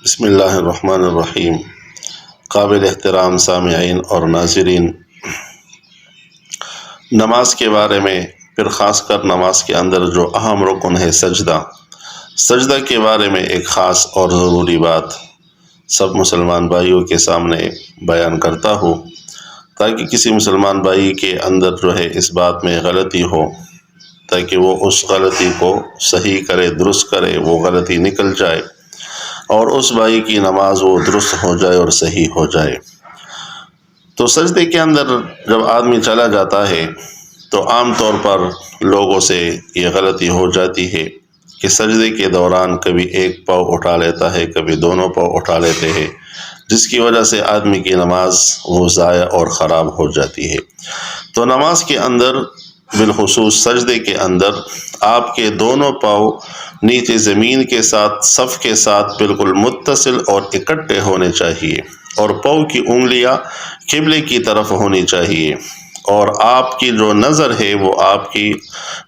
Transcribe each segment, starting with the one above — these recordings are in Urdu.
بسم اللہ الرحمن الرحیم۔ قابل احترام سامعین اور ناظرین، نماز کے بارے میں، پھر خاص کر نماز کے اندر جو اہم رکن ہے سجدہ کے بارے میں ایک خاص اور ضروری بات سب مسلمان بھائیوں کے سامنے بیان کرتا ہوں، تاکہ کسی مسلمان بھائی کے اندر جو ہے اس بات میں غلطی ہو، تاکہ وہ اس غلطی کو صحیح کرے، درست کرے، وہ غلطی نکل جائے اور اس بھائی کی نماز وہ درست ہو جائے اور صحیح ہو جائے۔ تو سجدے کے اندر جب آدمی چلا جاتا ہے تو عام طور پر لوگوں سے یہ غلطی ہو جاتی ہے کہ سجدے کے دوران کبھی ایک پاؤں اٹھا لیتا ہے، کبھی دونوں پاؤں اٹھا لیتے ہیں، جس کی وجہ سے آدمی کی نماز وہ ضائع اور خراب ہو جاتی ہے۔ تو نماز کے اندر، بالخصوص سجدے کے اندر، آپ کے دونوں پاؤں نیچے زمین کے ساتھ، صف کے ساتھ بالکل متصل اور اکٹھے ہونے چاہیے، اور پاؤں کی انگلیاں قبلے کی طرف ہونی چاہیے، اور آپ کی جو نظر ہے وہ آپ کی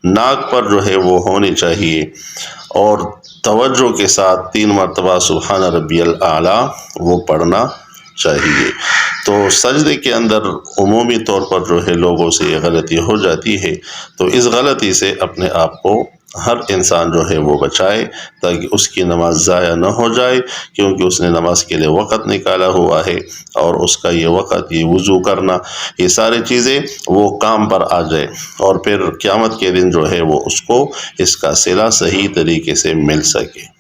ناک پر جو ہے وہ ہونی چاہیے، اور توجہ کے ساتھ 3 مرتبہ سبحان ربی الاعلیٰ وہ پڑھنا چاہیے۔ تو سجدے کے اندر عمومی طور پر جو ہے لوگوں سے یہ غلطی ہو جاتی ہے، تو اس غلطی سے اپنے آپ کو ہر انسان جو ہے وہ بچائے، تاکہ اس کی نماز ضائع نہ ہو جائے، کیونکہ اس نے نماز کے لیے وقت نکالا ہوا ہے، اور اس کا یہ وقت، یہ وضو کرنا، یہ ساری چیزیں وہ کام پر آ جائے، اور پھر قیامت کے دن جو ہے وہ اس کو اس کا صلہ صحیح طریقے سے مل سکے۔